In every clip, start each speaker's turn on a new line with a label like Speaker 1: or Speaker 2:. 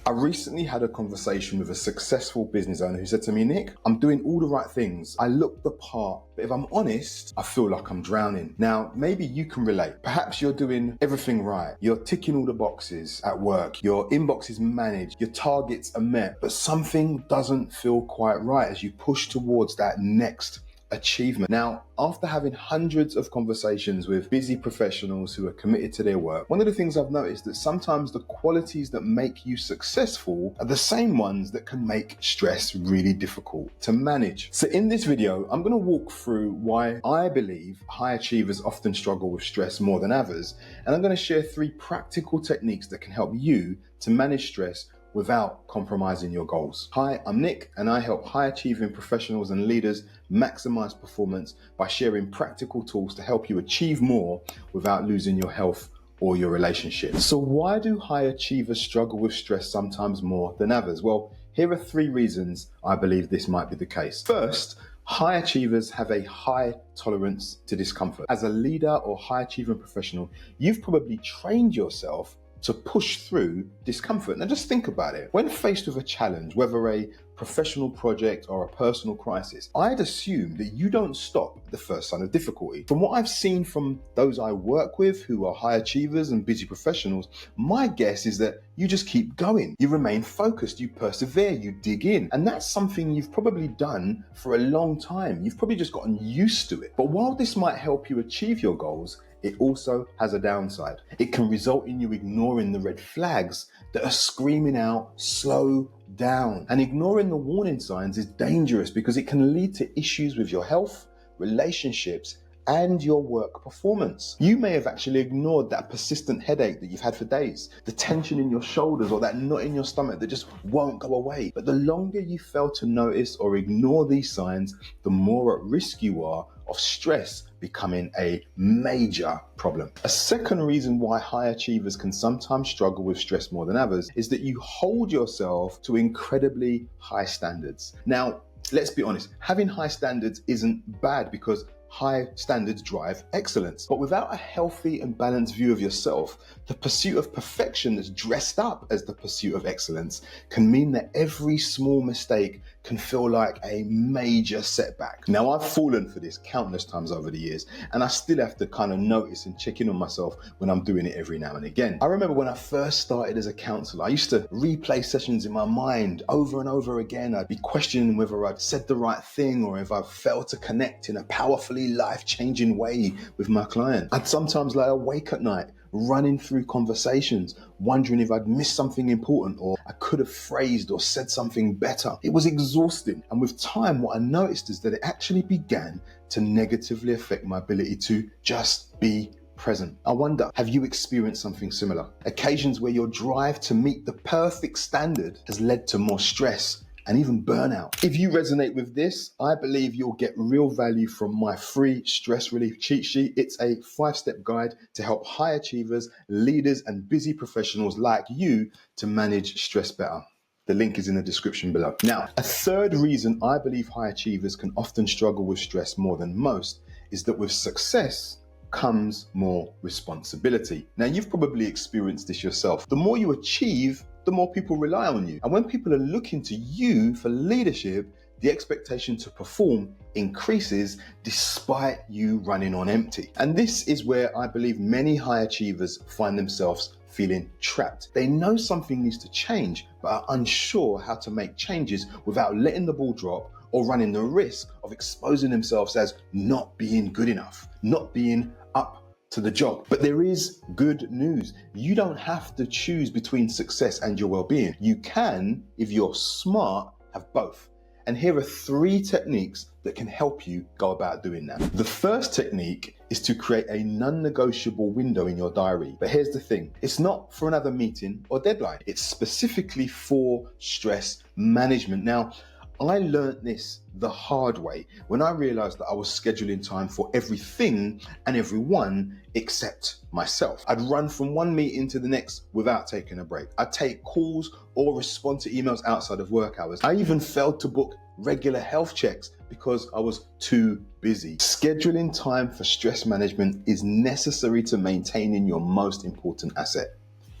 Speaker 1: I recently had a conversation with a successful business owner who said to me, Nick, I'm doing all the right things. I look the part, but if I'm honest, I feel like I'm drowning. Now, maybe you can relate. Perhaps you're doing everything right. You're ticking all the boxes at work. Your inbox is managed. Your targets are met, but something doesn't feel quite right as you push towards that next achievement. Now, after having hundreds of conversations with busy professionals who are committed to their work, one of the things I've noticed that sometimes the qualities that make you successful are the same ones that can make stress really difficult to manage. So in this video, I'm going to walk through why I believe high achievers often struggle with stress more than others, and I'm going to share 3 practical techniques that can help you to manage stress without compromising your goals. Hi, I'm Nick, and I help high achieving professionals and leaders maximize performance by sharing practical tools to help you achieve more without losing your health or your relationships. So why do high achievers struggle with stress sometimes more than others? Well, here are 3 reasons I believe this might be the case. First, high achievers have a high tolerance to discomfort. As a leader or high achieving professional, you've probably trained yourself to push through discomfort. Now just think about it. When faced with a challenge, whether a professional project or a personal crisis, I'd assume that you don't stop at the first sign of difficulty. From what I've seen from those I work with who are high achievers and busy professionals, my guess is that you just keep going. You remain focused, you persevere, you dig in. And that's something you've probably done for a long time. You've probably just gotten used to it. But while this might help you achieve your goals, it also has a downside. It can result in you ignoring the red flags that are screaming out, slow down. And ignoring the warning signs is dangerous because it can lead to issues with your health, relationships, and your work performance. You may have actually ignored that persistent headache that you've had for days, the tension in your shoulders or that knot in your stomach that just won't go away. But the longer you fail to notice or ignore these signs, the more at risk you are of stress becoming a major problem. A second reason why high achievers can sometimes struggle with stress more than others is that you hold yourself to incredibly high standards. Now, let's be honest, having high standards isn't bad because high standards drive excellence. But without a healthy and balanced view of yourself, the pursuit of perfection that's dressed up as the pursuit of excellence can mean that every small mistake can feel like a major setback. Now, I've fallen for this countless times over the years, and I still have to kind of notice and check in on myself when I'm doing it every now and again. I remember when I first started as a counselor, I used to replay sessions in my mind over and over again. I'd be questioning whether I'd said the right thing or if I failed to connect in a powerfully life-changing way with my client. I'd sometimes lie awake at night, running through conversations, wondering if I'd missed something important or I could have phrased or said something better. It was exhausting. And with time, what I noticed is that it actually began to negatively affect my ability to just be present. I wonder, have you experienced something similar? Occasions where your drive to meet the perfect standard has led to more stress and even burnout. If you resonate with this, I believe you'll get real value from my free stress relief cheat sheet. It's a 5-step guide to help high achievers, leaders, and busy professionals like you to manage stress better. The link is in the description below. Now, a third reason I believe high achievers can often struggle with stress more than most is that with success comes more responsibility. Now, you've probably experienced this yourself. The more you achieve, the more people rely on you. And when people are looking to you for leadership, the expectation to perform increases despite you running on empty. And this is where I believe many high achievers find themselves feeling trapped. They know something needs to change, but are unsure how to make changes without letting the ball drop or running the risk of exposing themselves as not being good enough, not being up to the job. But there is good news. You don't have to choose between success and your well-being. You can, if you're smart, have both. And here are 3 techniques that can help you go about doing that. The first technique is to create a non-negotiable window in your diary. But here's the thing, it's not for another meeting or deadline. It's specifically for stress management. Now, I learned this the hard way when I realized that I was scheduling time for everything and everyone except myself. I'd run from one meeting to the next without taking a break. I'd take calls or respond to emails outside of work hours. I even failed to book regular health checks because I was too busy. Scheduling time for stress management is necessary to maintaining your most important asset,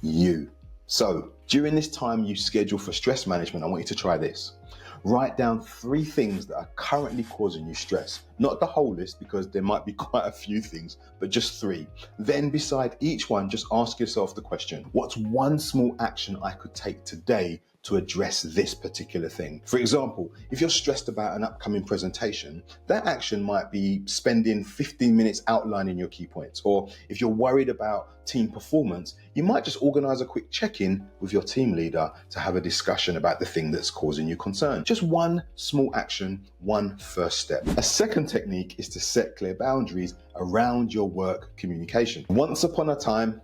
Speaker 1: you. So during this time you schedule for stress management, I want you to try this. Write down 3 things that are currently causing you stress. Not the whole list, because there might be quite a few things, but just 3. Then beside each one, just ask yourself the question, what's one small action I could take today to address this particular thing? For example, if you're stressed about an upcoming presentation, that action might be spending 15 minutes outlining your key points. Or if you're worried about team performance, you might just organize a quick check-in with your team leader to have a discussion about the thing that's causing you concern. Just one small action, one first step. A second technique is to set clear boundaries around your work communication. Once upon a time,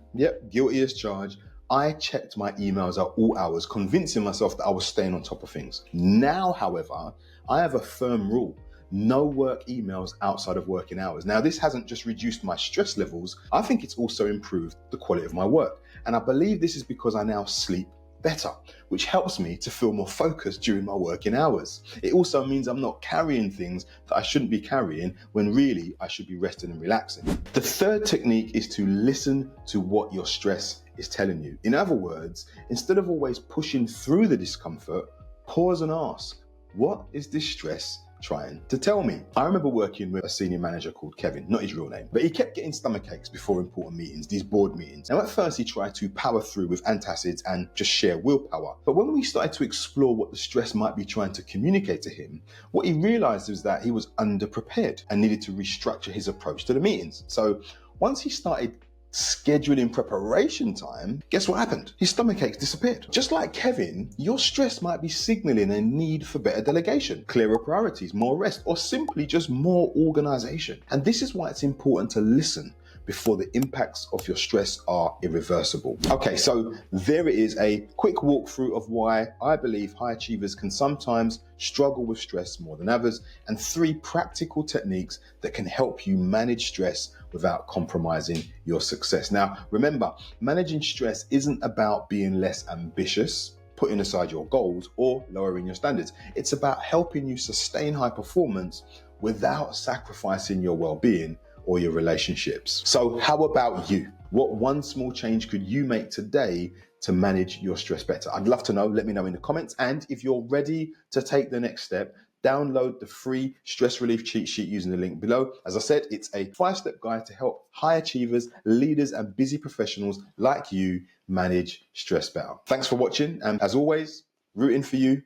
Speaker 1: guilty as charged, I checked my emails at all hours, convincing myself that I was staying on top of things. Now, however, I have a firm rule. No work emails outside of working hours. Now, this hasn't just reduced my stress levels, I think it's also improved the quality of my work. And I believe this is because I now sleep better, which helps me to feel more focused during my working hours. It also means I'm not carrying things that I shouldn't be carrying when really I should be resting and relaxing. The third technique is to listen to what your stress is telling you. In other words, instead of always pushing through the discomfort, pause and ask, what is this stress trying to tell me? I remember working with a senior manager called Kevin, not his real name, but he kept getting stomach aches before important meetings, these board meetings. Now at first he tried to power through with antacids and just sheer willpower. But when we started to explore what the stress might be trying to communicate to him, what he realized was that he was underprepared and needed to restructure his approach to the meetings. So once he started scheduling preparation time, guess what happened? His stomach aches disappeared. Just like Kevin, your stress might be signaling a need for better delegation, clearer priorities, more rest, or simply just more organization. And this is why it's important to listen before the impacts of your stress are irreversible. Okay, so there it is, a quick walkthrough of why I believe high achievers can sometimes struggle with stress more than others, and 3 practical techniques that can help you manage stress without compromising your success. Now, remember, managing stress isn't about being less ambitious, putting aside your goals, or lowering your standards. It's about helping you sustain high performance without sacrificing your well-being or your relationships. So how about you? What one small change could you make today to manage your stress better? I'd love to know. Let me know in the comments. And if you're ready to take the next step, download the free stress relief cheat sheet using the link below. As I said, it's a 5-step guide to help high achievers, leaders, and busy professionals like you manage stress better. Thanks for watching. And as always, rooting for you.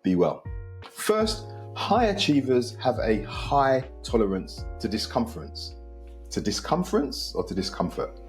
Speaker 1: Be well. First, high achievers have a high tolerance to discomfort. To discomfort or to discomfort?